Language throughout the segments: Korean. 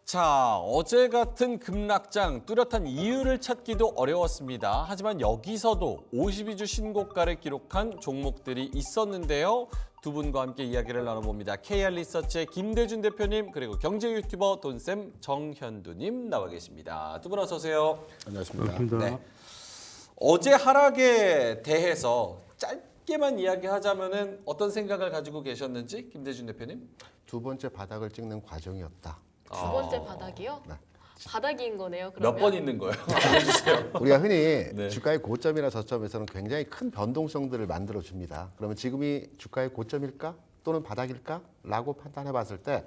자, 어제 같은 급락장 뚜렷한 이유를 찾기도 어려웠습니다. 하지만 여기서도 52주 신고가를 기록한 종목들이 있었는데요. 두 분과 함께 이야기를 나눠봅니다. KR리서치의 김대준 대표님 그리고 경제 유튜버 돈쌤 정현두님 나와 계십니다. 두 분 어서 오세요. 안녕하십니까. 반갑습니다. 네. 어제 하락에 대해서 짧게만 이야기하자면은 어떤 생각을 가지고 계셨는지 김대준 대표님? 두 번째 바닥을 찍는 과정이었다. 두 번째 바닥이요? 네. 바닥인 거네요. 그러면 몇 번 있는 거예요? 알려주세요. 우리가 흔히 네. 주가의 고점이나 저점에서는 굉장히 큰 변동성들을 만들어 줍니다. 그러면 지금이 주가의 고점일까 또는 바닥일까? 라고 판단해 봤을 때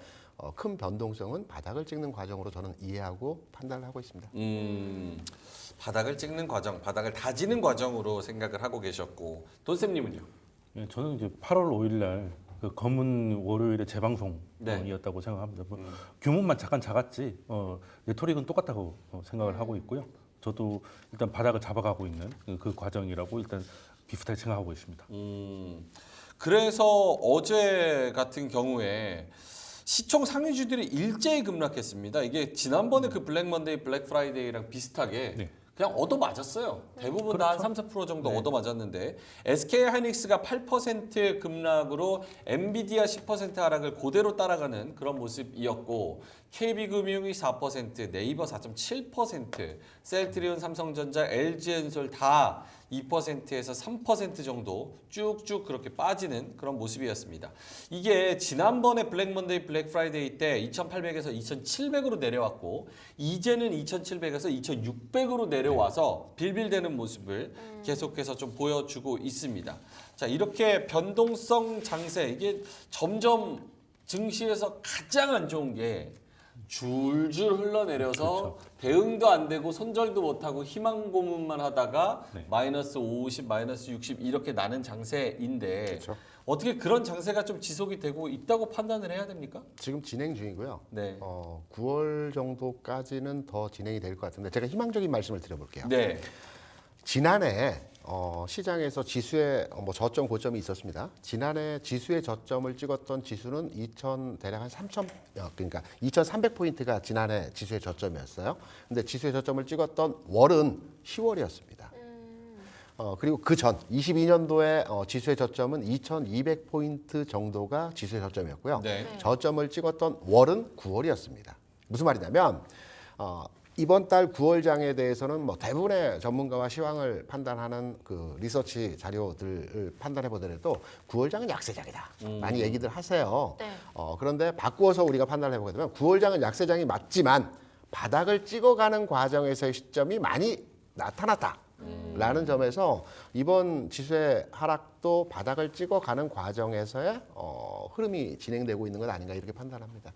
큰 변동성은 바닥을 찍는 과정으로 저는 이해하고 판단을 하고 있습니다. 바닥을 찍는 과정, 바닥을 다지는 과정으로 생각을 하고 계셨고 돈쌤님은요? 네, 저는 이제 8월 5일 날 그 검은 월요일의 네. 재방송이었다고 생각합니다. 뭐 규모만 잠깐 작았지 레토릭은 똑같다고 생각을 하고 있고요. 저도 일단 바닥을 잡아가고 있는 그 과정이라고 일단 비슷하게 생각하고 있습니다. 그래서 어제 같은 경우에 시총 상위주들이 일제히 급락했습니다. 이게 지난번에 그 블랙 먼데이, 블랙 프라이데이랑 비슷하게 네. 그냥 얻어맞았어요. 대부분 다 한 그렇죠. 3, 4% 정도 네. 얻어맞았는데 SK하이닉스가 8% 급락으로 엔비디아 10% 하락을 그대로 따라가는 그런 모습이었고 KB금융이 4%, 네이버 4.7%, 셀트리온, 삼성전자, LG엔솔 다 2%에서 3% 정도 쭉쭉 그렇게 빠지는 그런 모습이었습니다. 이게 지난번에 블랙 먼데이, 블랙 프라이데이 때 2,800에서 2,700으로 내려왔고 이제는 2,700에서 2,600으로 내려와서 빌빌대는 모습을 계속해서 좀 보여주고 있습니다. 자, 이렇게 변동성 장세 이게 점점 증시에서 가장 안 좋은 게 줄줄 흘러내려서 그렇죠. 대응도 안 되고 손절도 못하고 희망 고문만 하다가 네. 마이너스 50, 마이너스 60 이렇게 나는 장세인데 그렇죠. 어떻게 그런 장세가 좀 지속이 되고 있다고 판단을 해야 됩니까? 지금 진행 중이고요. 네. 9월 정도까지는 더 진행이 될 것 같은데 제가 희망적인 말씀을 드려볼게요. 네. 지난해 시장에서 지수의 저점 고점이 있었습니다. 지난해 지수의 저점을 찍었던 지수는 대략 한 그러니까 2,300포인트가 지난해 지수의 저점이었어요. 근데 지수의 저점을 찍었던 월은 10월이었습니다. 그리고 그 전 22년도에 지수의 저점은 2,200포인트 정도가 지수의 저점이었고요. 네. 저점을 찍었던 월은 9월이었습니다. 무슨 말이냐면 이번 달 9월장에 대해서는 대부분의 전문가와 시황을 판단하는 그 리서치 자료들을 판단해 보더라도 9월장은 약세장이다. 많이 얘기들 하세요. 네. 그런데 바꾸어서 우리가 판단을 해보게 되면 9월장은 약세장이 맞지만 바닥을 찍어가는 과정에서의 시점이 많이 나타났다. 라는 점에서 이번 지수의 하락도 바닥을 찍어가는 과정에서의 흐름이 진행되고 있는 것 아닌가 이렇게 판단합니다.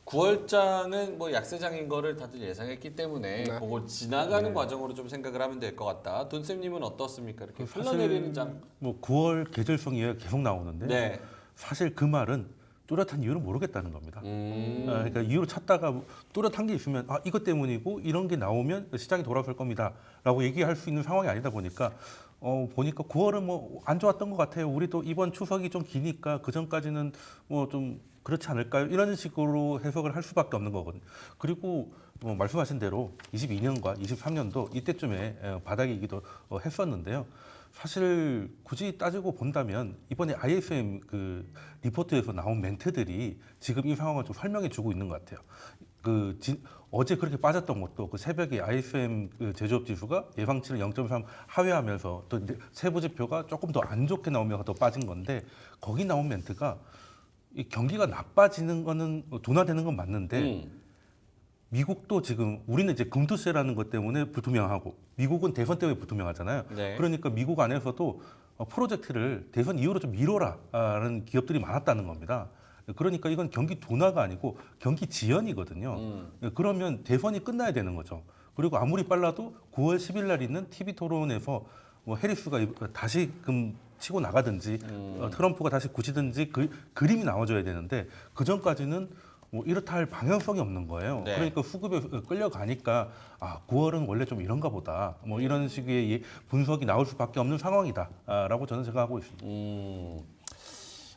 9월장은 뭐 약세장인 거를 다들 예상했기 때문에 네. 그걸 지나가는 과정으로 좀 생각을 하면 될 것 같다. 돈쌤님은 어떻습니까? 이렇게 사실 흘러내리는 장. 뭐 9월 계절성 이야기가 계속 나오는데 네. 사실 그 말은 뚜렷한 이유를 모르겠다는 겁니다. 그러니까 이유를 찾다가 뚜렷한 게 있으면 이것 때문이고 이런 게 나오면 시장이 돌아설 겁니다라고 얘기할 수 있는 상황이 아니다 보니까 보니까 9월은 뭐 안 좋았던 것 같아요. 우리도 이번 추석이 좀 기니까 그 전까지는 뭐 좀 그렇지 않을까요? 이런 식으로 해석을 할 수밖에 없는 거거든요. 그리고 말씀하신 대로 22년과 23년도 이때쯤에 바닥이기도 했었는데요. 사실 굳이 따지고 본다면 이번에 ISM 그 리포트에서 나온 멘트들이 지금 이 상황을 좀 설명해 주고 있는 것 같아요. 어제 그렇게 빠졌던 것도 그 새벽에 ISM 그 제조업 지수가 예상치를 0.3 하회하면서 또 세부 지표가 조금 더 안 좋게 나오면서 더 빠진 건데 거기 나온 멘트가 이 경기가 나빠지는 거는 둔화되는 건 맞는데 미국도 지금 우리는 이제 금투세라는 것 때문에 불투명하고 미국은 대선 때문에 불투명하잖아요. 네. 그러니까 미국 안에서도 프로젝트를 대선 이후로 좀 미뤄라라는 기업들이 많았다는 겁니다. 그러니까 이건 경기 둔화가 아니고 경기 지연이거든요. 그러면 대선이 끝나야 되는 거죠. 그리고 아무리 빨라도 9월 10일 날 있는 TV 토론에서 뭐 해리스가 다시금 치고 나가든지 트럼프가 다시 굳히든지 그림이 나와줘야 되는데 그 전까지는 뭐 이렇다 할 방향성이 없는 거예요. 네. 그러니까 수급에 끌려가니까 9월은 원래 좀 이런가 보다. 뭐 이런 식의 분석이 나올 수밖에 없는 상황이다라고 저는 생각하고 있습니다.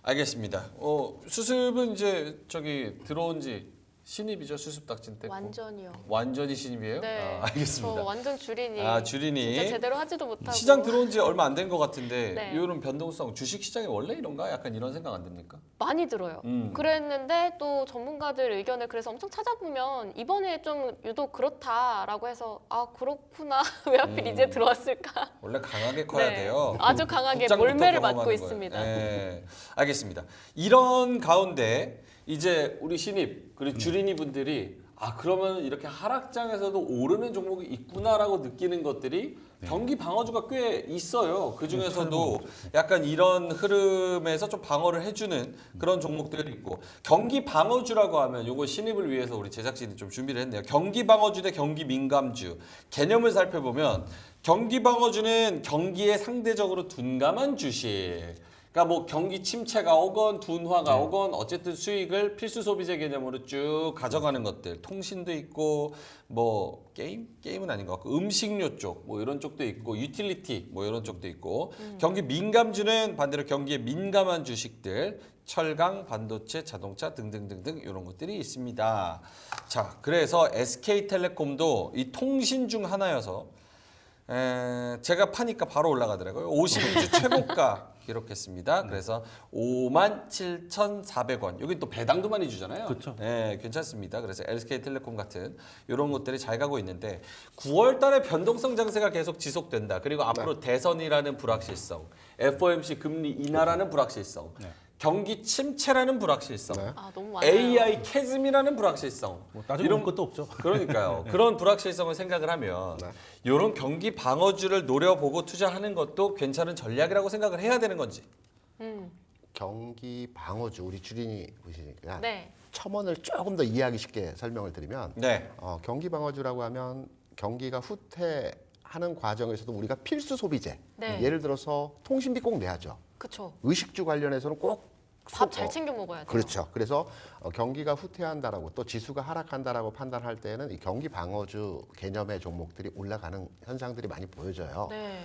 알겠습니다. 수습은 이제 들어온 지 신입이죠 수습닥진 때. 완전히요. 완전히 신입이에요? 네. 알겠습니다. 저 완전 줄이니. 줄이니. 진짜 제대로 하지도 못하고. 시장 들어온 지 얼마 안 된 것 같은데 네. 이런 변동성 주식 시장이 원래 이런가? 약간 이런 생각 안 듭니까? 많이 들어요. 그랬는데 또 전문가들 의견을 그래서 엄청 찾아보면 이번에 좀 유독 그렇다라고 해서 아 그렇구나 왜 하필 이제 들어왔을까? 원래 강하게 커야 네. 돼요. 아주 강하게 복장부터 몰매를 경험하는 맞고 거예요. 있습니다. 네. 알겠습니다. 이런 가운데 이제 우리 신입 그리고 주린이 분들이 아 그러면 이렇게 하락장에서도 오르는 종목이 있구나라고 느끼는 것들이 경기 방어주가 꽤 있어요. 그 중에서도 약간 이런 흐름에서 좀 방어를 해주는 그런 종목들이 있고 경기 방어주라고 하면 요거 신입을 위해서 우리 제작진이 좀 준비를 했네요. 경기 방어주 대 경기 민감주 개념을 살펴보면 경기 방어주는 경기에 상대적으로 둔감한 주식. 그러니까 뭐 경기 침체가 오건 둔화가 오건 어쨌든 수익을 필수 소비재 개념으로 쭉 가져가는 것들 통신도 있고 뭐 게임은 아닌 것 같고 음식료 쪽 뭐 이런 쪽도 있고 유틸리티 뭐 이런 쪽도 있고 경기 민감주는 반대로 경기에 민감한 주식들 철강, 반도체, 자동차 등등등등 이런 것들이 있습니다. 자, 그래서 SK텔레콤도 이 통신 중 하나여서 제가 파니까 바로 올라가더라고요. 52주 최고가 기록했습니다. 그래서 57,400원. 여기 또 배당도 많이 주잖아요. 그렇죠. 네, 괜찮습니다. 그래서 SK텔레콤 같은 이런 것들이 잘 가고 있는데 9월 달에 변동성 장세가 계속 지속된다. 그리고 앞으로 대선이라는 불확실성, FOMC 금리 인하라는 불확실성, 경기 침체라는 불확실성, 네. 아 너무 많아요. AI 캐즘이라는 불확실성. 뭐 따지고 볼 것도 없죠. 그러니까요. 그런 불확실성을 생각을 하면 이런 경기 방어주를 노려보고 투자하는 것도 괜찮은 전략이라고 생각을 해야 되는 건지. 경기 방어주 우리 주린이 보시니까 네. 첨언을 조금 더 이해하기 쉽게 설명을 드리면 네. 경기 방어주라고 하면 경기가 후퇴하는 과정에서도 우리가 필수 소비재 네. 예를 들어서 통신비 꼭 내야죠. 그쵸. 의식주 관련해서는 꼭 밥 잘 챙겨 먹어야 돼요. 그렇죠. 그래서 경기가 후퇴한다라고 또 지수가 하락한다라고 판단할 때는 이 경기 방어주 개념의 종목들이 올라가는 현상들이 많이 보여져요. 네.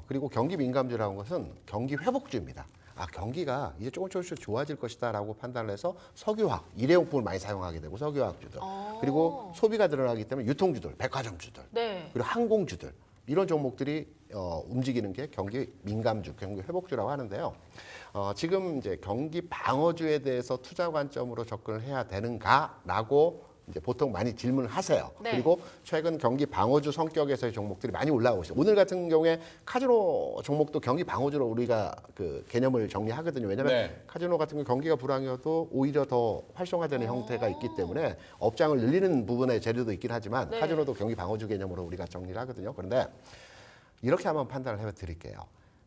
그리고 경기 민감주라는 것은 경기 회복주입니다. 경기가 이제 조금씩 좋아질 것이다라고 판단을 해서 석유화학, 일회용품을 많이 사용하게 되고 석유화학주들 그리고 소비가 늘어나기 때문에 유통주들, 백화점주들 네. 그리고 항공주들 이런 종목들이 움직이는 게 경기 민감주, 경기 회복주라고 하는데요. 지금 이제 경기 방어주에 대해서 투자 관점으로 접근을 해야 되는가라고 이제 보통 많이 질문을 하세요. 네. 그리고 최근 경기 방어주 성격에서의 종목들이 많이 올라오고 있어요. 오늘 같은 경우에 카지노 종목도 경기 방어주로 우리가 그 개념을 정리하거든요. 왜냐하면 네. 카지노 같은 경우 경기가 불황이어도 오히려 더 활성화되는 형태가 있기 때문에 업장을 늘리는 부분의 재료도 있긴 하지만 네. 카지노도 경기 방어주 개념으로 우리가 정리를 하거든요. 그런데 이렇게 한번 판단을 해드릴게요.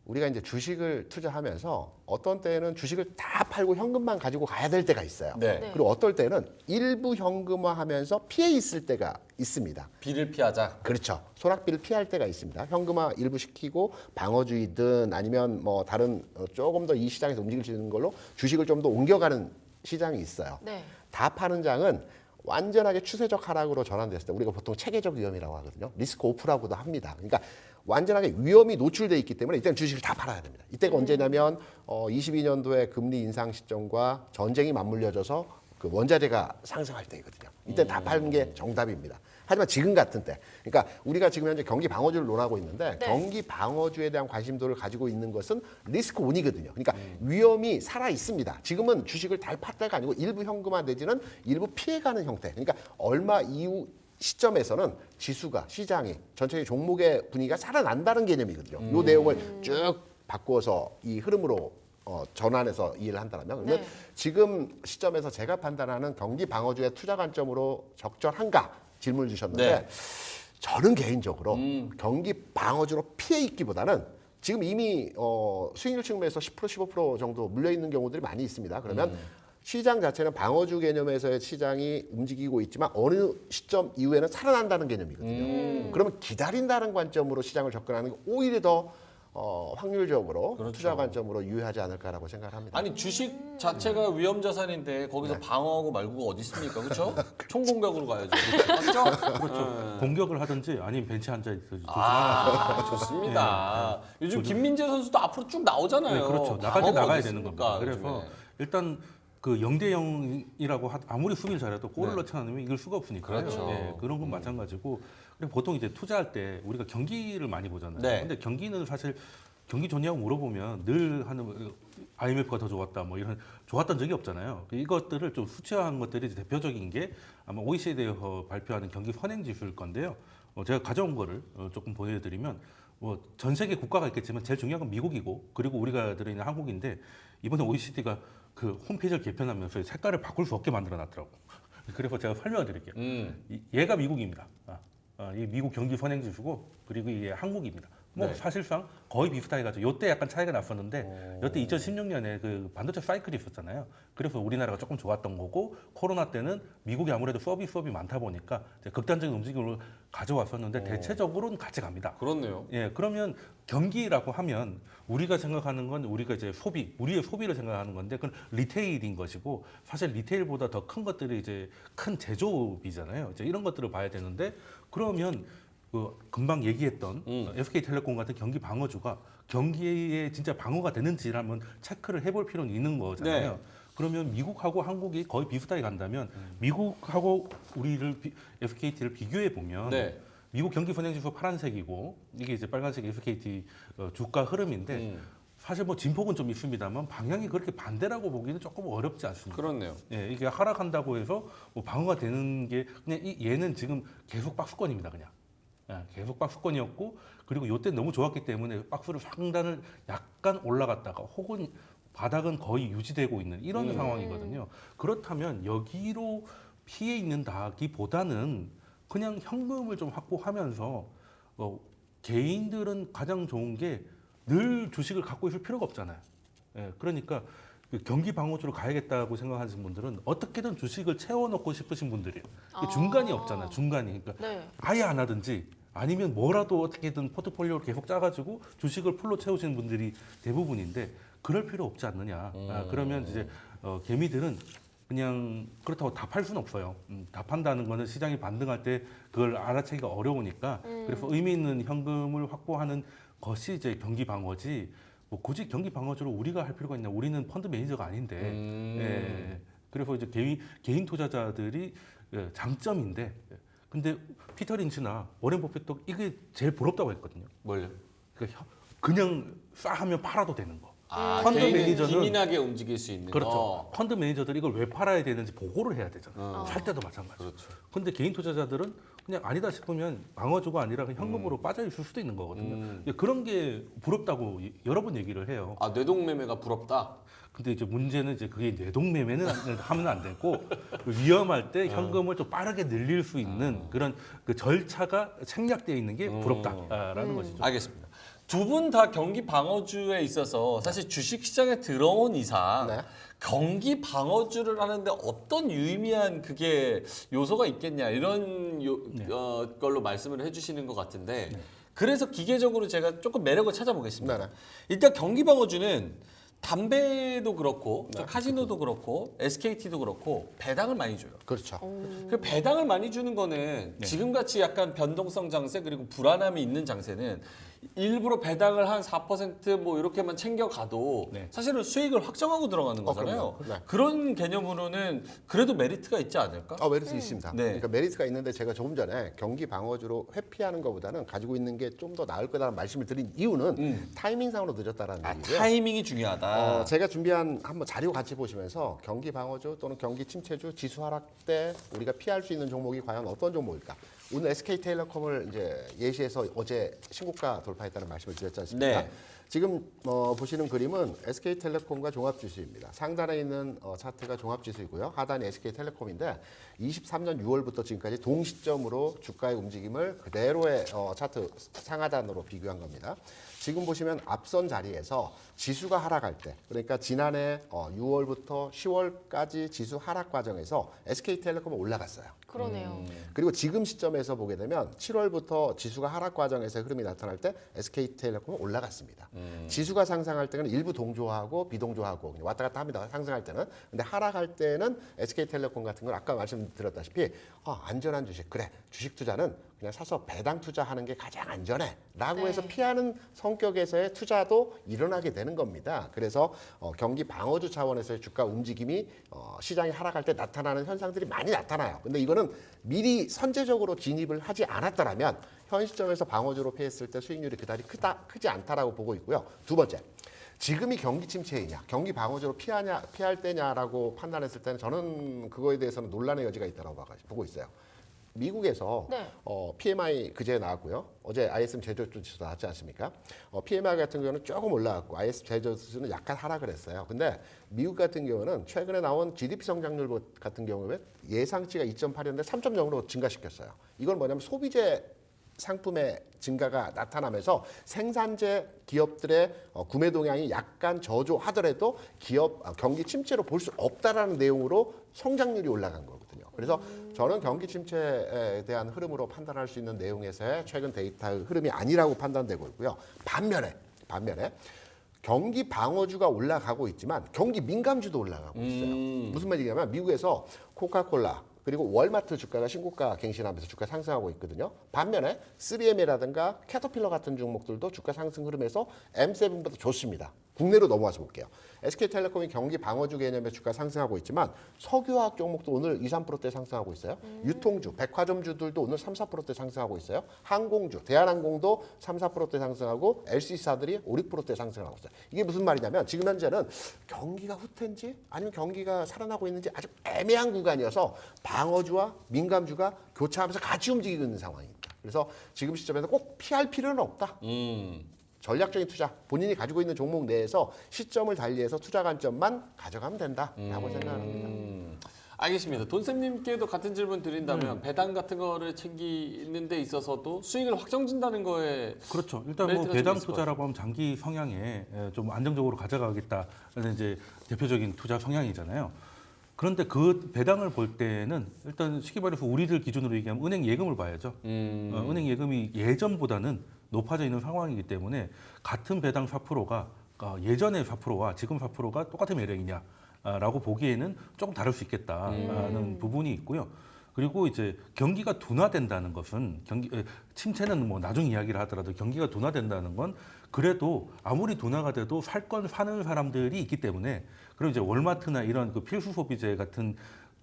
우리가 이제 주식을 투자하면서 어떤 때는 주식을 다 팔고 현금만 가지고 가야 될 때가 있어요. 네. 네. 그리고 어떨 때는 일부 현금화하면서 피해 있을 때가 있습니다. 비를 피하자. 그렇죠. 소락비를 피할 때가 있습니다. 현금화 일부 시키고 방어주의든 아니면 뭐 다른 조금 더 이 시장에서 움직일 수 있는 걸로 주식을 좀 더 옮겨가는 시장이 있어요. 네. 다 파는 장은 완전하게 추세적 하락으로 전환됐을 때 우리가 보통 체계적 위험이라고 하거든요. 리스크 오프라고도 합니다. 그러니까 완전하게 위험이 노출돼 있기 때문에 이때는 주식을 다 팔아야 됩니다. 이때가 언제냐면 22년도에 금리 인상 시점과 전쟁이 맞물려져서 그 원자재가 상승할 때이거든요. 이때 다 파는 게 정답입니다. 하지만 지금 같은 때, 그러니까 우리가 지금 현재 경기 방어주를 논하고 있는데 네. 경기 방어주에 대한 관심도를 가지고 있는 것은 리스크 온이거든요. 그러니까 위험이 살아 있습니다. 지금은 주식을 다 팔 때가 아니고 일부 현금화 내지는 일부 피해가는 형태. 그러니까 얼마 이후 시점에서는 지수가 시장이 전체의 종목의 분위기가 살아난다는 개념이거든요. 이 내용을 쭉 바꾸어서 이 흐름으로 전환해서 이해를 한다면 그러면 네. 지금 시점에서 제가 판단하는 경기 방어주의 투자 관점으로 적절한가 질문을 주셨는데 네. 저는 개인적으로 경기 방어주로 피해 있기보다는 지금 이미 수익률 측면에서 10% 15% 정도 물려 있는 경우들이 많이 있습니다. 그러면 시장 자체는 방어주 개념에서의 시장이 움직이고 있지만 어느 시점 이후에는 살아난다는 개념이거든요. 그러면 기다린다는 관점으로 시장을 접근하는 게 오히려 더 확률적으로 그렇죠. 투자 관점으로 유효하지 않을까라고 생각을 합니다. 아니 주식 자체가 위험 자산인데 거기서 방어하고 말고가 어디 있습니까? 그렇죠? 총공격으로 가야죠. 맞죠? 그렇죠. 공격을 하든지 아니면 벤치 앉아 있든지. 좋습니다. 요즘 김민재 선수도 앞으로 쭉 나오잖아요. 네, 그렇죠. 나갈 때 방어가 나가야 어디 되는 있습니까, 겁니다. 그래서 요즘에. 일단 그 0대 0이라고 아무리 수비를 잘해도 골을 네. 넣지 않으면 이길 수가 없으니까요. 그렇죠. 예, 그런 건 마찬가지고 그리고 보통 이제 투자할 때 우리가 경기를 많이 보잖아요. 네. 근데 경기는 사실 경기 좋냐고 물어보면 늘 하는 IMF가 더 좋았다 뭐 이런 좋았던 적이 없잖아요. 이것들을 좀 수치화한 것들이 이제 대표적인 게 아마 OECD에서 발표하는 경기 선행 지수일 건데요. 제가 가져온 거를 조금 보여드리면 뭐 전 세계 국가가 있겠지만 제일 중요한 건 미국이고 그리고 우리가 들어있는 한국인데 이번에 OECD가 그 홈페이지를 개편하면서 색깔을 바꿀 수 없게 만들어놨더라고. 그래서 제가 설명을 드릴게요. 얘가 미국입니다. 이 미국 경기 선행 지수고 그리고 이게 한국입니다. 뭐 네. 사실상 거의 비슷해가지고 요때 약간 차이가 났었는데 요때 2016년에 그 반도체 사이클이 있었잖아요. 그래서 우리나라가 조금 좋았던 거고 코로나 때는 미국이 아무래도 수업이 많다 보니까 이제 극단적인 움직임을 가져왔었는데 대체적으로는 같이 갑니다. 그렇네요. 예, 그러면 경기라고 하면 우리가 생각하는 건 우리가 이제 우리의 소비를 생각하는 건데 그건 리테일인 것이고 사실 리테일보다 더 큰 것들이 이제 큰 제조업이잖아요. 이제 이런 것들을 봐야 되는데 그러면 그 금방 얘기했던 SK텔레콤 같은 경기 방어주가 경기에 진짜 방어가 되는지를 한번 체크를 해볼 필요는 있는 거잖아요. 네. 그러면 미국하고 한국이 거의 비슷하게 간다면 미국하고 SKT를 비교해 보면 네. 미국 경기 선행지수 파란색이고 이게 이제 빨간색 SKT 주가 흐름인데 사실 뭐 진폭은 좀 있습니다만 방향이 그렇게 반대라고 보기는 조금 어렵지 않습니다. 그렇네요. 예, 이게 하락한다고 해서 뭐 방어가 되는 게 그냥 얘는 지금 계속 박스권입니다, 그냥. 예, 계속 박스권이었고 그리고 요때 너무 좋았기 때문에 박스를 상단을 약간 올라갔다가 혹은 바닥은 거의 유지되고 있는 이런 상황이거든요. 그렇다면 여기로 피해 있는다기보다는 그냥 현금을 좀 확보하면서 개인들은 가장 좋은 게 늘 주식을 갖고 있을 필요가 없잖아요. 예, 그러니까 그 경기 방어주로 가야겠다고 생각하시는 분들은 어떻게든 주식을 채워넣고 싶으신 분들이에요. 이게 중간이 없잖아요. 중간이. 그러니까 네. 아예 안 하든지 아니면 뭐라도 어떻게든 포트폴리오를 계속 짜가지고 주식을 풀로 채우시는 분들이 대부분인데 그럴 필요 없지 않느냐. 그러면 이제 개미들은 그냥 그렇다고 다 팔 수는 없어요. 다 판다는 거는 시장이 반등할 때 그걸 알아채기가 어려우니까 그래서 의미 있는 현금을 확보하는 것이 이제 경기 방어지. 뭐 굳이 경기 방어주로 우리가 할 필요가 있냐? 우리는 펀드 매니저가 아닌데. 예. 그래서 이제 개인 투자자들이 장점인데. 근데 피터 린치나 워렌 버핏도 이게 제일 부럽다고 했거든요. 뭘요? 그러니까 그냥 싸하면 팔아도 되는 거. 펀드 매니저는 기민하게 움직일 수 있는 그렇죠. 거. 펀드 매니저들이 이걸 왜 팔아야 되는지 보고를 해야 되잖아요. 살 때도 마찬가지. 그렇죠. 근데 개인 투자자들은 그냥 아니다 싶으면 방어주가 아니라 그냥 현금으로 빠져 있을 수도 있는 거거든요. 그런 게 부럽다고 여러 번 얘기를 해요. 아, 뇌동매매가 부럽다. 근데 이제 문제는 이제 그게 뇌동매매는 하면 안 되고 위험할 때 현금을 좀 빠르게 늘릴 수 있는 그런 그 절차가 생략되어 있는 게 부럽다라는 것이죠. 알겠습니다. 두 분 다 경기 방어주에 있어서 사실 주식 시장에 들어온 이상 네. 경기 방어주를 하는데 어떤 유의미한 그게 요소가 있겠냐 이런 걸로 말씀을 해주시는 것 같은데 그래서 기계적으로 제가 조금 매력을 찾아보겠습니다. 네, 네. 일단 경기 방어주는 담배도 그렇고 카지노도 그렇고 SKT도 그렇고 배당을 많이 줘요. 그렇죠. 그 배당을 많이 주는 거는 지금같이 약간 변동성 장세 그리고 불안함이 있는 장세는 일부러 배당을 한 4%뭐 이렇게만 챙겨가도 네. 사실은 수익을 확정하고 들어가는 거잖아요. 그럼요. 네. 그런 개념으로는 그래도 메리트가 있지 않을까? 메리트 있습니다. 네. 그러니까 메리트가 있는데 제가 조금 전에 경기 방어주로 회피하는 것보다는 가지고 있는 게 좀 더 나을 거다라는 말씀을 드린 이유는 타이밍상으로 늦었다라는 얘기고요. 타이밍이 중요하다. 제가 준비한 한번 자료 같이 보시면서 경기 방어주 또는 경기 침체주 지수 하락 때 우리가 피할 수 있는 종목이 과연 어떤 종목일까? 오늘 SK텔레콤을 이제 예시해서 어제 신고가 돌파했다는 말씀을 드렸지 않습니까? 네. 지금 보시는 그림은 SK텔레콤과 종합지수입니다. 상단에 있는 차트가 종합지수이고요. 하단이 SK텔레콤인데 23년 6월부터 지금까지 동시점으로 주가의 움직임을 그대로의 차트 상하단으로 비교한 겁니다. 지금 보시면 앞선 자리에서 지수가 하락할 때, 그러니까 지난해 6월부터 10월까지 지수 하락 과정에서 SK텔레콤은 올라갔어요. 그러네요. 그리고 지금 시점에서 보게 되면 7월부터 지수가 하락 과정에서 흐름이 나타날 때 SK텔레콤은 올라갔습니다. 지수가 상승할 때는 일부 동조하고 비동조하고 그냥 왔다 갔다 합니다. 상승할 때는. 근데 하락할 때는 SK텔레콤 같은 건 아까 말씀드렸다시피 안전한 주식. 그래. 주식 투자는 그냥 사서 배당 투자하는 게 가장 안전해. 라고 네. 해서 피하는 성격에서의 투자도 일어나게 되는 겁니다. 그래서 경기 방어주 차원에서의 주가 움직임이 시장이 하락할 때 나타나는 현상들이 많이 나타나요. 근데 이거는 미리 선제적으로 진입을 하지 않았더라면 현 시점에서 방어주로 패했을 때 수익률이 그다지 크지 않다라고 보고 있고요. 두 번째, 지금이 경기 침체이냐, 경기 방어주로 피할 때냐라고 판단했을 때는 저는 그거에 대해서는 논란의 여지가 있다고 보고 있어요. 미국에서 네. PMI 그제 나왔고요. 어제 ISM 제조업 지수 나왔지 않습니까? PMI 같은 경우는 조금 올라갔고 ISM 제조업 지수는 약간 하락을 했어요. 근데 미국 같은 경우는 최근에 나온 GDP 성장률 같은 경우에 예상치가 2.8이었는데 3.0으로 증가시켰어요. 이건 뭐냐면 소비재 상품의 증가가 나타나면서 생산재 기업들의 구매 동향이 약간 저조하더라도 경기 침체로 볼 수 없다라는 내용으로 성장률이 올라간 거거든요. 그래서 저는 경기 침체에 대한 흐름으로 판단할 수 있는 내용에서의 최근 데이터의 흐름이 아니라고 판단되고 있고요. 반면에 경기 방어주가 올라가고 있지만 경기 민감주도 올라가고 있어요. 무슨 말이냐면 미국에서 코카콜라 그리고 월마트 주가가 신고가 갱신하면서 주가 상승하고 있거든요. 반면에 3M이라든가 캐터필러 같은 종목들도 주가 상승 흐름에서 M7보다 좋습니다. 국내로 넘어와서 볼게요. SK텔레콤이 경기 방어주 개념의 주가 상승하고 있지만 석유화학 종목도 오늘 2, 3%대 상승하고 있어요. 유통주, 백화점주들도 오늘 3, 4%대 상승하고 있어요. 항공주, 대한항공도 3, 4%대 상승하고 LC사들이 5, 6%대 상승하고 있어요. 이게 무슨 말이냐면 지금 현재는 경기가 후퇴인지 아니면 경기가 살아나고 있는지 아주 애매한 구간이어서 방어주와 민감주가 교차하면서 같이 움직이고 있는 상황입니다. 그래서 지금 시점에서 꼭 피할 필요는 없다. 전략적인 투자, 본인이 가지고 있는 종목 내에서 시점을 달리해서 투자 관점만 가져가면 된다라고 생각합니다. 알겠습니다. 돈쌤님께도 같은 질문 드린다면 배당 같은 거를 챙기는 데 있어서도 수익을 확정진다는 거에 그렇죠. 일단 뭐 메리트가 좀 배당 있을 것 투자라고 하면 장기 성향에 좀 안정적으로 가져가겠다는 이제 대표적인 투자 성향이잖아요. 그런데 그 배당을 볼 때는 일단 쉽게 말해서 우리들 기준으로 얘기하면 은행 예금을 봐야죠. 은행 예금이 예전보다는 높아져 있는 상황이기 때문에 같은 배당 4%가 예전의 4%와 지금 4%가 똑같은 매력이냐라고 보기에는 조금 다를 수 있겠다라는 부분이 있고요. 그리고 이제 경기가 둔화된다는 것은 침체는 뭐 나중 이야기를 하더라도 경기가 둔화된다는 건 그래도 아무리 둔화가 돼도 살 건 사는 사람들이 있기 때문에 그리고 이제 월마트나 이런 그 필수 소비재 같은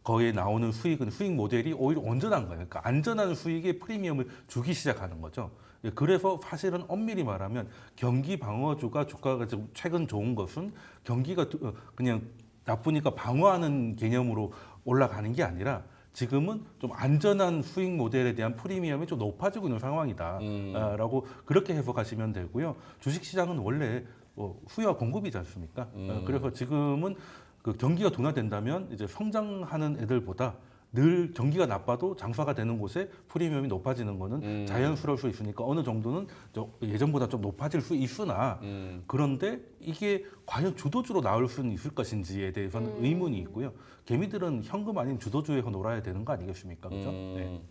거기에 나오는 수익은 수익 모델이 오히려 온전한 거예요. 그러니까 안전한 수익에 프리미엄을 주기 시작하는 거죠. 그래서 사실은 엄밀히 말하면 경기 방어주가 주가가 좀 최근 좋은 것은 경기가 그냥 나쁘니까 방어하는 개념으로 올라가는 게 아니라 지금은 좀 안전한 수익 모델에 대한 프리미엄이 좀 높아지고 있는 상황이다라고 그렇게 해석하시면 되고요. 주식시장은 원래 수요와 공급이지 않습니까? 그래서 지금은 그 경기가 둔화된다면 이제 성장하는 애들보다 늘 경기가 나빠도 장사가 되는 곳에 프리미엄이 높아지는 거는 자연스러울 수 있으니까 어느 정도는 예전보다 좀 높아질 수 있으나 그런데 이게 과연 주도주로 나올 수는 있을 것인지에 대해서는 의문이 있고요. 개미들은 현금 아닌 주도주에서 놀아야 되는 거 아니겠습니까? 그죠? 네.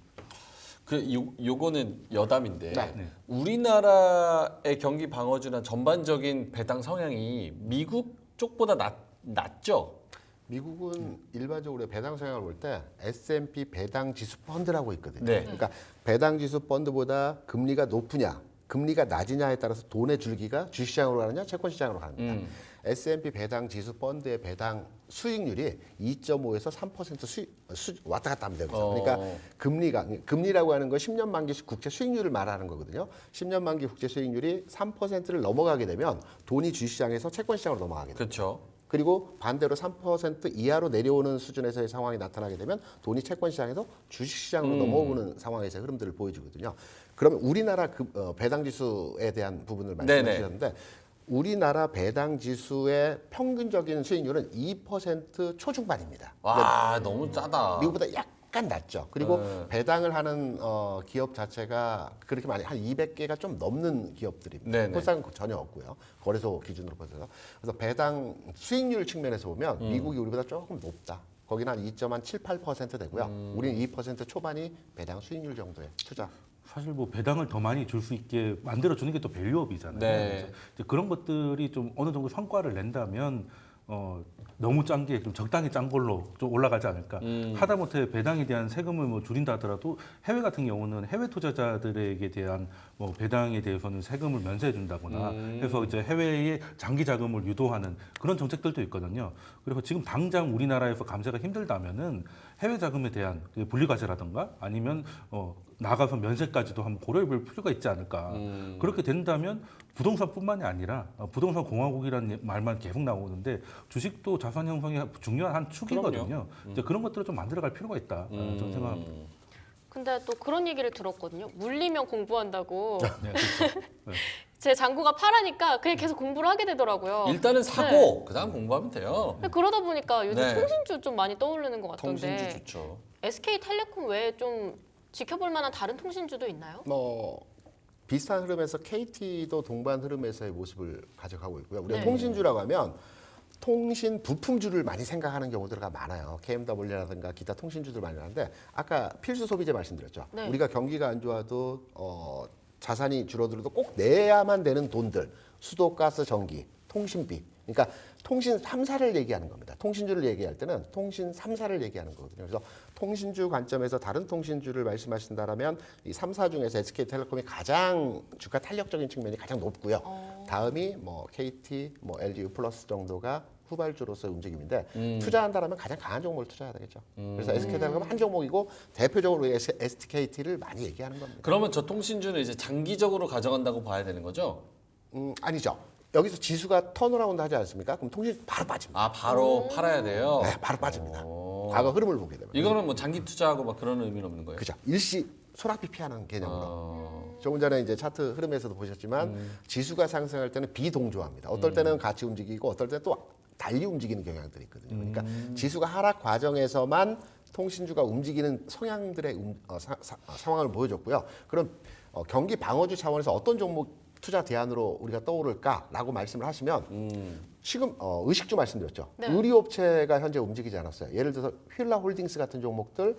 요거는 여담인데 네. 우리나라의 경기 방어주나 전반적인 배당 성향이 미국 쪽보다 낮죠? 미국은 일반적으로 배당 성향을 볼 때 S&P 배당 지수 펀드라고 있거든요. 네. 그러니까 배당 지수 펀드보다 금리가 높으냐, 금리가 낮으냐에 따라서 돈의 줄기가 주식시장으로 가느냐, 채권시장으로 갑니다. S&P 배당 지수 펀드의 배당 수익률이 2.5에서 3% 왔다 갔다 하면 되거든요. 그러니까 금리라고 하는 건 10년 만기 국채 수익률을 말하는 거거든요. 10년 만기 국채 수익률이 3%를 넘어가게 되면 돈이 주식시장에서 채권시장으로 넘어가게 돼요. 그렇죠. 그리고 반대로 3% 이하로 내려오는 수준에서의 상황이 나타나게 되면 돈이 채권시장에서 주식시장으로 넘어오는 상황에서의 흐름들을 보여주거든요. 그러면 우리나라 배당 지수에 대한 부분을 말씀해 주셨는데 우리나라 배당 지수의 평균적인 수익률은 2% 초중반입니다. 와, 너무 짜다. 미국보다 약간 낮죠. 그리고 배당을 하는 기업 자체가 그렇게 많이 한 200개가 좀 넘는 기업들입니다. 코스닥은 전혀 없고요. 거래소 기준으로 봐서. 그래서 배당 수익률 측면에서 보면 미국이 우리보다 조금 높다. 거기는 한 2.78% 되고요. 우리는 2% 초반이 배당 수익률 정도의 투자. 사실 뭐 배당을 더 많이 줄 수 있게 만들어 주는 게 또 밸류업이잖아요. 네. 그래서 이제 그런 것들이 좀 어느 정도 성과를 낸다면 너무 짠 게 좀 적당히 짠 걸로 좀 올라가지 않을까. 하다못해 배당에 대한 세금을 뭐 줄인다 하더라도 해외 같은 경우는 해외 투자자들에게 대한 뭐 배당에 대해서는 세금을 면세해 준다거나 해서 이제 해외에 장기 자금을 유도하는 그런 정책들도 있거든요. 그래서 지금 당장 우리나라에서 감세가 힘들다면은 해외 자금에 대한 그 분리과세라든가 아니면 나가서 면세까지도 한번 고려해 볼 필요가 있지 않을까. 그렇게 된다면 부동산뿐만이 아니라 부동산 공화국이라는 말만 계속 나오는데 주식도 자산 형성의 중요한 한 축이거든요. 이제 그런 것들을 좀 만들어갈 필요가 있다. 저는 생각합니다. 근데 또 그런 얘기를 들었거든요. 물리면 공부한다고. 네, 그렇죠. 네. 제 장구가 파라니까 그냥 계속 공부를 하게 되더라고요. 일단은 사고 그다음 공부하면 돼요. 근데 그러다 보니까 요즘 네. 통신주 좀 많이 떠오르는 것 같던데. 통신주 좋죠. SK텔레콤 외에 좀 지켜볼 만한 다른 통신주도 있나요? 비슷한 흐름에서 KT도 동반 흐름에서의 모습을 가져가고 있고요. 우리가 네. 통신주라고 하면 통신 부품주를 많이 생각하는 경우들가 많아요. KMW라든가 기타 통신주들 많이 하는데 아까 필수 소비재 말씀드렸죠. 네. 우리가 경기가 안 좋아도 자산이 줄어들어도 꼭 내야만 되는 돈들, 수도, 가스, 전기, 통신비. 그러니까 통신 3사를 얘기하는 겁니다. 통신주를 얘기할 때는 통신 3사를 얘기하는 거거든요. 그래서 통신주 관점에서 다른 통신주를 말씀하신다면 이 3사 중에서 SK텔레콤이 가장 주가 탄력적인 측면이 가장 높고요. 다음이 뭐 KT, 뭐 LG U+ 정도가 후발주로서의 움직임인데 투자한다면 가장 강한 종목을 투자해야 되겠죠. 그래서 SK텔레콤은 한 종목이고 대표적으로 SKT를 많이 얘기하는 겁니다. 그러면 저 통신주는 이제 장기적으로 가져간다고 봐야 되는 거죠? 아니죠. 여기서 지수가 턴어라운드 하지 않습니까? 그럼 통신 바로 빠집니다. 아 바로 팔아야 돼요. 네, 바로 빠집니다. 과거 흐름을 보게 되면. 이거는 뭐 장기 투자하고 막 그런 의미는 없는 거예요. 그죠. 일시 소락비 피하는 개념으로. 조금 전에 이제 차트 흐름에서도 보셨지만 지수가 상승할 때는 비동조합니다. 어떨 때는 같이 움직이고 어떨 때는 또 달리 움직이는 경향들이 있거든요. 그러니까 지수가 하락 과정에서만 통신주가 움직이는 성향들의 상황을 보여줬고요. 그럼 경기 방어주 차원에서 어떤 종목 투자 대안으로 우리가 떠오를까라고 말씀을 하시면 지금 의식주 말씀드렸죠. 네. 의류업체가 현재 움직이지 않았어요. 예를 들어서 휠라홀딩스 같은 종목들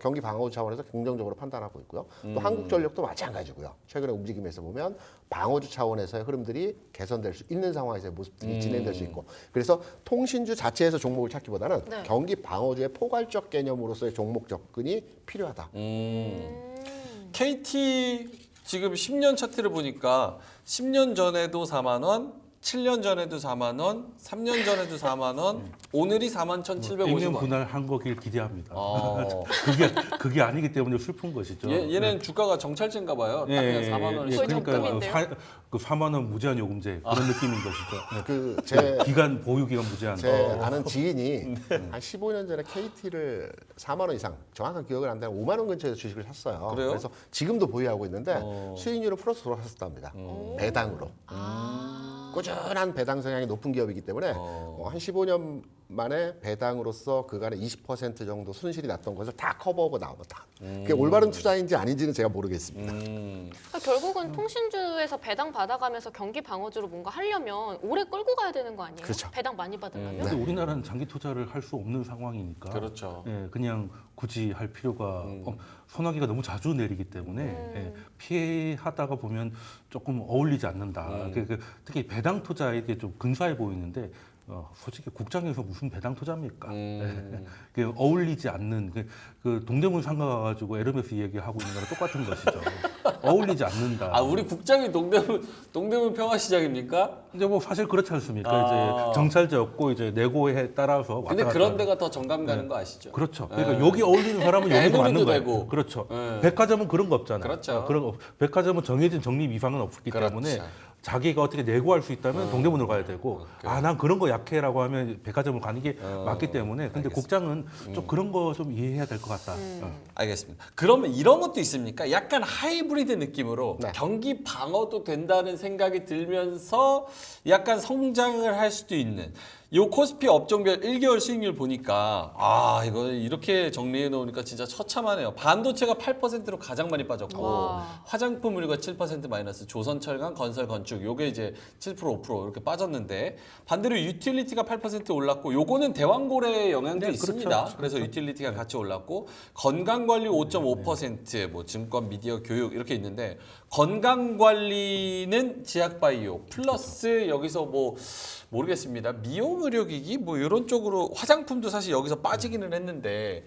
경기 방어 차원에서 긍정적으로 판단하고 있고요. 또 한국전력도 마찬가지고요. 최근에 움직임에서 보면 방어주 차원에서의 흐름들이 개선될 수 있는 상황에서의 모습들이 진행될 수 있고 그래서 통신주 자체에서 종목을 찾기보다는 네. 경기 방어주의 포괄적 개념으로서의 종목 접근이 필요하다. KT 지금 10년 차트를 보니까 10년 전에도 4만 원, 7년 전에도 4만 원, 3년 전에도 4만 원, 오늘이 41,750원. 액면 분할한 거길 기대합니다. 어. 그게 아니기 때문에 슬픈 것이죠. 얘는 주가가 정찰제인가 봐요. 딱 그냥 4만 원을 거의 그러니까 적금인데요? 그 4만 원 무제한 요금제 그런 느낌인 것이죠. 제 기간 보유 기간 무제한. 제 아는 지인이 한 15년 전에 KT를 4만 원 이상 정확한 기억을 안 나는데 5만 원 근처에서 주식을 샀어요. 그래요? 그래서 지금도 보유하고 있는데 수익률은 플러스 돌아섰답니다. 배당으로. 꾸준한 배당 성향이 높은 기업이기 때문에 한 15년 만에 배당으로서 그간에 20% 정도 손실이 났던 것을 다 커버하고 나왔다. 그게 올바른 투자인지 아닌지는 제가 모르겠습니다. 그러니까 결국은 통신주에서 배당 받아가면서 경기 방어주로 뭔가 하려면 오래 끌고 가야 되는 거 아니에요? 그렇죠. 배당 많이 받으려면? 근데 우리나라는 장기 투자를 할 수 없는 상황이니까. 그렇죠. 예, 그냥 굳이 할 필요가 소나기가 너무 자주 내리기 때문에 예, 피하다가 보면 조금 어울리지 않는다. 특히 배당 투자에게 좀 근사해 보이는데 솔직히 국장에서 무슨 배당 투자입니까? 예, 어울리지 않는 그 동대문 상가 가가지고 에르메스 얘기하고 있는 거랑 똑같은 것이죠. 어울리지 않는다. 아 우리 국장이 동대문 평화시장입니까? 이제 뭐 사실 그렇지 않습니까? 아. 이제 정찰제 없고 이제 내고에 따라서 왔다 근데 갔다 그런 하는. 데가 더 정감 가는 거 아시죠? 그렇죠. 그러니까 여기 어울리는 사람은 여기도 애누리도 맞는 거예요. 되고. 그렇죠. 네. 백화점은 그런 거 없잖아요. 그렇죠. 그런 거, 백화점은 정해진 적립 이상은 없기 그렇죠. 때문에 자기가 어떻게 내고할 수 있다면 동대문으로 가야 되고 난 그런 거 약해라고 하면 백화점을 가는 게 맞기 때문에 근데 국장은 좀 그런 거 좀 이해해야 될 것 같다. 알겠습니다. 그러면 이런 것도 있습니까? 약간 하이브리드 느낌으로 네. 경기 방어도 된다는 생각이 들면서 약간 성장을 할 수도 있는 요 코스피 업종별 1개월 수익률 보니까 아 이거 이렇게 정리해 놓으니까 진짜 처참하네요. 반도체가 8%로 가장 많이 빠졌고 와. 화장품 의류가 7% 마이너스, 조선철강, 건설, 건축 요게 이제 7% 5% 이렇게 빠졌는데 반대로 유틸리티가 8% 올랐고 요거는 대왕고래의 영향도 네, 있습니다. 그렇죠. 그래서 유틸리티가 같이 올랐고 건강관리 5.5%, 뭐 증권, 미디어, 교육 이렇게 있는데 건강관리는 지약바이오 플러스 여기서 뭐 모르겠습니다. 미용은 의료기기 뭐 이런 쪽으로 화장품도 사실 여기서 빠지기는 했는데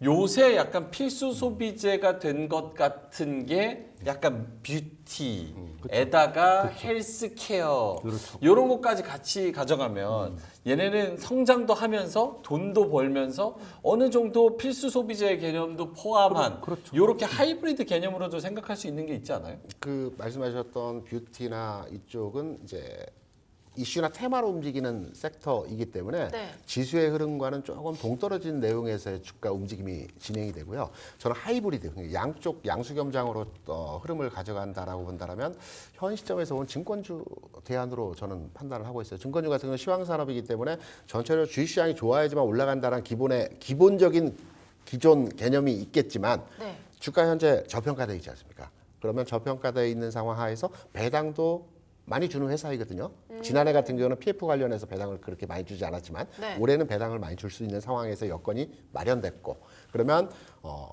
요새 약간 필수 소비재가 된 것 같은 게 약간 뷰티에다가 헬스케어 그렇죠. 이런 것까지 같이 가져가면 얘네는 성장도 하면서 돈도 벌면서 어느 정도 필수 소비재 개념도 포함한 그렇죠. 이렇게 하이브리드 개념으로도 생각할 수 있는 게 있지 않아요? 그 말씀하셨던 뷰티나 이쪽은 이제 이슈나 테마로 움직이는 sektor이기 때문에 네. 지수의 흐름과는 조금 동떨어진 내용에서의 주가 움직임이 진행이 되고요. 저는 하이브리드, 양쪽 양수겸장으로 흐름을 가져간다라고 본다면 현 시점에서 본 증권주 대안으로 저는 판단을 하고 있어요. 증권주 같은 경우는 시황산업이기 때문에 전체적으로 주식시장이 좋아야지만 올라간다는 기본적인 기존 개념이 있겠지만 네. 주가 현재 저평가되어 있지 않습니까? 그러면 저평가되어 있는 상황 하에서 배당도 많이 주는 회사이거든요. 지난해 같은 경우는 PF 관련해서 배당을 그렇게 많이 주지 않았지만 네. 올해는 배당을 많이 줄 수 있는 상황에서 여건이 마련됐고 그러면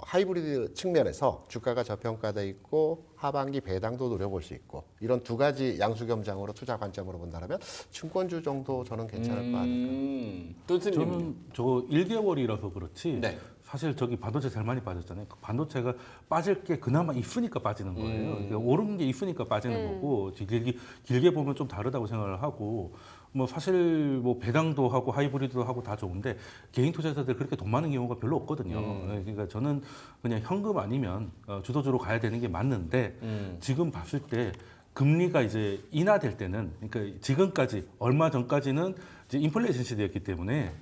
하이브리드 측면에서 주가가 저평가돼 있고 하반기 배당도 노려볼 수 있고 이런 두 가지 양수겸장으로 투자 관점으로 본다면 증권주 정도 저는 괜찮을 것 같아요. 또 선생님. 저는 저거 1개월이라서 그렇지 네. 사실 저기 반도체 제일 많이 빠졌잖아요. 그 반도체가 빠질 게 그나마 있으니까 빠지는 거예요. 그러니까 오른 게 있으니까 빠지는 거고 길게 보면 좀 다르다고 생각을 하고 뭐 사실 뭐 배당도 하고 하이브리드도 하고 다 좋은데 개인 투자자들 그렇게 돈 많은 경우가 별로 없거든요. 그러니까 저는 그냥 현금 아니면 주도주로 가야 되는 게 맞는데 지금 봤을 때 금리가 이제 인하될 때는 그러니까 지금까지 얼마 전까지는 이제 인플레이션 시대였기 때문에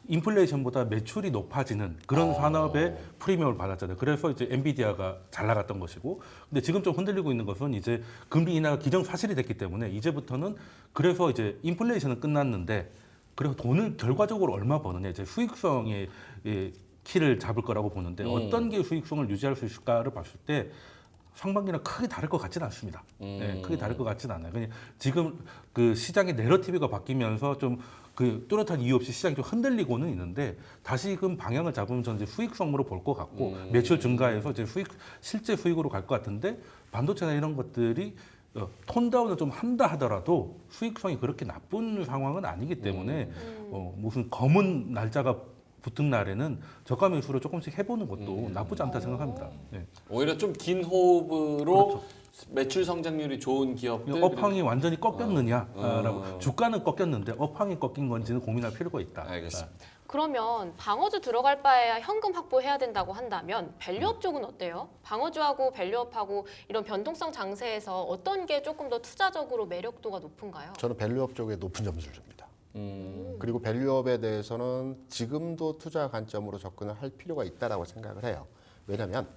인플레이션보다 매출이 높아지는 그런 산업의 프리미엄을 받았잖아요. 그래서 이제 엔비디아가 잘 나갔던 것이고, 근데 지금 좀 흔들리고 있는 것은 이제 금리 인하가 기정사실이 됐기 때문에 이제부터는 그래서 이제 인플레이션은 끝났는데, 그리고 돈을 결과적으로 얼마 버느냐 이제 수익성의 키를 잡을 거라고 보는데 어떤 게 수익성을 유지할 수 있을까를 봤을 때. 상반기랑 크게 다를 것 같지는 않습니다. 네, 크게 다를 것 같지는 않아요. 그냥 지금 그 시장의 내러티브가 바뀌면서 좀 그 뚜렷한 이유 없이 시장이 좀 흔들리고는 있는데 다시금 방향을 잡으면 저는 이제 수익성으로 볼 것 같고 매출 증가해서 이제 실제 수익으로 갈 것 같은데 반도체나 이런 것들이 톤다운을 좀 한다 하더라도 수익성이 그렇게 나쁜 상황은 아니기 때문에 무슨 검은 날짜가 붙은 날에는 저가 매수를 조금씩 해보는 것도 나쁘지 않다 생각합니다. 네. 오히려 좀 긴 호흡으로 매출 성장률이 좋은 기업들 업황이 완전히 꺾였느냐라고 주가는 꺾였는데 업황이 꺾인 건지는 고민할 필요가 있다. 알겠습니다. 그러면 방어주 들어갈 바에야 현금 확보해야 된다고 한다면 밸류업 쪽은 어때요? 방어주하고 밸류업하고 이런 변동성 장세에서 어떤 게 조금 더 투자적으로 매력도가 높은가요? 저는 밸류업 쪽에 높은 점수를 줍니다. 그리고 밸류업에 대해서는 지금도 투자 관점으로 접근을 할 필요가 있다라고 생각을 해요. 왜냐하면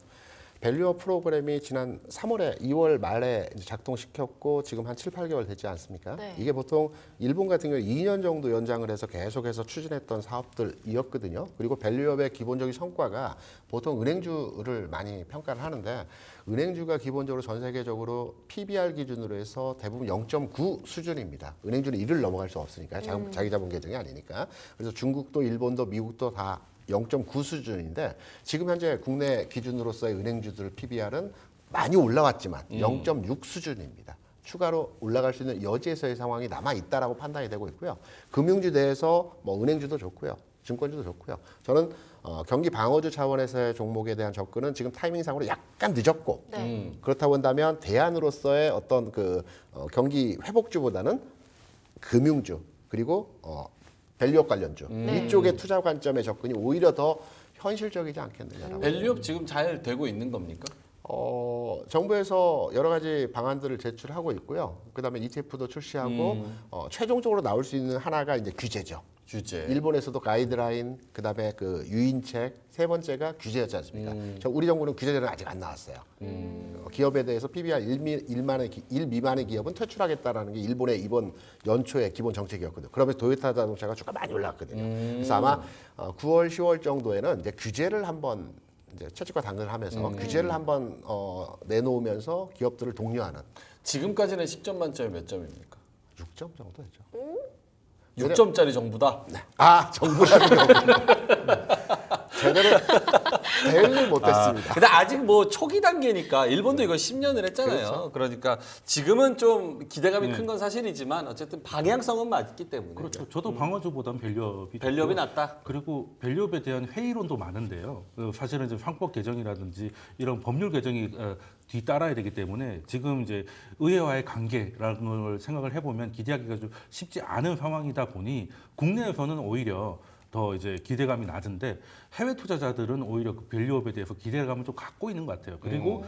밸류업 프로그램이 지난 3월에 2월 말에 이제 작동시켰고 지금 한 7, 8개월 되지 않습니까? 네. 이게 보통 일본 같은 경우 2년 정도 연장을 해서 계속해서 추진했던 사업들이었거든요. 그리고 밸류업의 기본적인 성과가 보통 은행주를 많이 평가를 하는데 은행주가 기본적으로 전 세계적으로 PBR 기준으로 해서 대부분 0.9 수준입니다. 은행주는 1을 넘어갈 수 없으니까 자기 자본 계정이 아니니까. 그래서 중국도 일본도 미국도 다 0.9 수준인데 지금 현재 국내 기준으로서의 은행주들 PBR은 많이 올라왔지만 0.6 수준입니다. 추가로 올라갈 수 있는 여지에서의 상황이 남아 있다라고 판단이 되고 있고요. 금융주 내에서 뭐 은행주도 좋고요, 증권주도 좋고요. 저는 경기 방어주 차원에서의 종목에 대한 접근은 지금 타이밍상으로 약간 늦었고 네. 그렇다 본다면 대안으로서의 어떤 그 경기 회복주보다는 금융주 그리고 밸류업 관련주 이쪽의 투자 관점의 접근이 오히려 더 현실적이지 않겠느냐라고. 밸류업 지금 잘 되고 있는 겁니까? 정부에서 여러 가지 방안들을 제출하고 있고요. 그다음에 ETF도 출시하고 최종적으로 나올 수 있는 하나가 이제 규제죠. 규제. 일본에서도 가이드라인, 그다음에 그 유인책, 세 번째가 규제였지 않습니까? 우리 정부는 규제는 아직 안 나왔어요. 기업에 대해서 PBR 1 미만의 기업은 퇴출하겠다라는 게 일본의 이번 연초의 기본 정책이었거든요. 그러면서 도요타 자동차가 주가 많이 올라갔거든요. 그래서 아마 9월, 10월 정도에는 이제 규제를 한번 이제 채찍과 당근을 하면서 규제를 한번 내놓으면서 기업들을 독려하는 지금까지는 10점 만점에 몇 점입니까? 6점 정도 했죠. 6점짜리 정부다. 정부라는 경우 제대로 대응을 못했습니다. 근데 아직 뭐 초기 단계니까 일본도 이걸 10년을 했잖아요. 그러니까 지금은 좀 기대감이 네. 큰 건 사실이지만 어쨌든 방향성은 맞기 때문에 그렇죠. 저도 방어조보단 밸류업이 밸류업이 좋고요. 낫다. 그리고 밸류업에 대한 회의론도 많은데요. 사실은 이제 상법 개정이라든지 이런 법률 개정이 뒤따라야 되기 때문에 지금 이제 의회와의 관계라는 걸 생각을 해보면 기대하기가 좀 쉽지 않은 상황이다 보니 국내에서는 오히려 더 이제 기대감이 낮은데 해외 투자자들은 오히려 그 밸류업에 대해서 기대감을 좀 갖고 있는 것 같아요. 그리고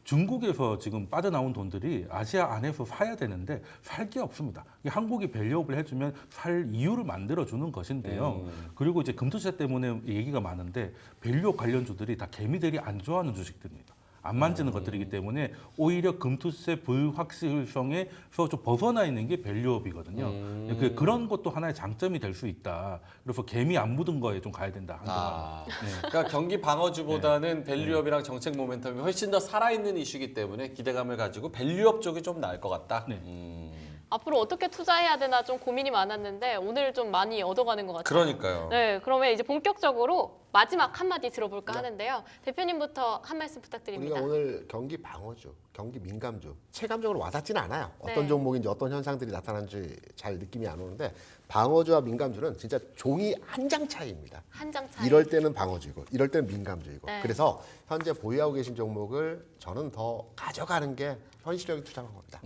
중국에서 지금 빠져나온 돈들이 아시아 안에서 사야 되는데 살 게 없습니다. 한국이 밸류업을 해주면 살 이유를 만들어주는 것인데요. 그리고 이제 금투세 때문에 얘기가 많은데 밸류업 관련주들이 다 개미들이 안 좋아하는 주식들입니다. 안 만지는 것들이기 때문에 오히려 금투세 불확실성에서 좀 벗어나 있는 게 밸류업이거든요. 그런 것도 하나의 장점이 될 수 있다. 그래서 개미 안 묻은 거에 좀 가야 된다. 아, 네. 그러니까 경기 방어주보다는 밸류업이랑 정책 모멘텀이 훨씬 더 살아있는 이슈이기 때문에 기대감을 가지고 밸류업 쪽이 좀 나을 것 같다. 네. 앞으로 어떻게 투자해야 되나 좀 고민이 많았는데 오늘 좀 많이 얻어가는 것 같아요. 그러니까요. 네, 그러면 이제 본격적으로 마지막 한마디 들어볼까 하는데요. 대표님부터 한 말씀 부탁드립니다. 우리가 오늘 경기 방어주, 경기 민감주 체감적으로 와닿지는 않아요. 어떤 네. 종목인지 어떤 현상들이 나타나는지 잘 느낌이 안 오는데 방어주와 민감주는 진짜 종이 한 장 차이입니다. 한 장 차이. 이럴 때는 방어주이고 이럴 때는 민감주이고 네. 그래서 현재 보유하고 계신 종목을 저는 더 가져가는 게 현실적인 투자 방법이다.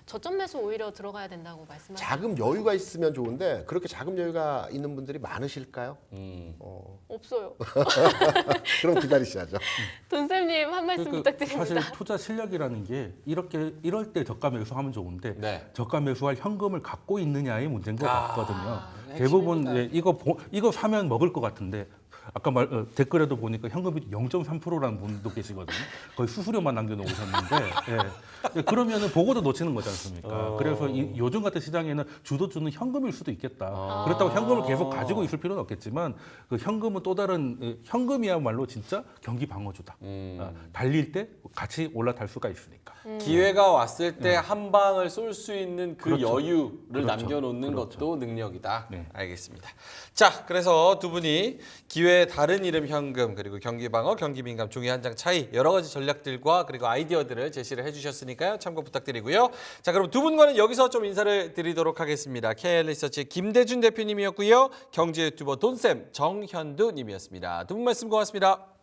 저점 매수 오히려 들어가야 된다고 말씀하셨죠. 자금 여유가 있으면 좋은데 그렇게 자금 여유가 있는 분들이 많으실까요? 없어요. 그럼 기다리셔야죠. 돈쌤님 한 말씀 부탁드립니다. 사실 투자 실력이라는 게 이럴 때 저가 매수하면 좋은데 네. 저가 매수할 현금을 갖고 있느냐의 문제인 것 아, 같거든요. 핵심입니다. 대부분 이거 사면 먹을 것 같은데 아까 댓글에도 보니까 현금이 0.3%라는 분도 계시거든요. 거의 수수료만 남겨놓으셨는데 그러면은 보고도 놓치는 거지 않습니까? 그래서 요즘 같은 시장에는 주도주는 현금일 수도 있겠다. 그렇다고 현금을 계속 가지고 있을 필요는 없겠지만 그 현금은 또 다른 현금이야말로 진짜 경기 방어주다. 달릴 때 같이 올라탈 수가 있으니까. 기회가 왔을 때 한 방을 쏠 수 있는 그 그렇죠. 여유를 그렇죠. 남겨놓는 것도 능력이다. 네. 알겠습니다. 자, 그래서 두 분이 기회의 다른 이름 현금 그리고 경기 방어, 경기 민감 종이 한 장 차이 여러 가지 전략들과 그리고 아이디어들을 제시를 해주셨으니까요. 참고 부탁드리고요. 자, 그럼 두 분과는 여기서 좀 인사를 드리도록 하겠습니다. KL 리서치의 김대준 대표님이었고요. 경제 유튜버 돈쌤 정현두 님이었습니다. 두 분 말씀 고맙습니다.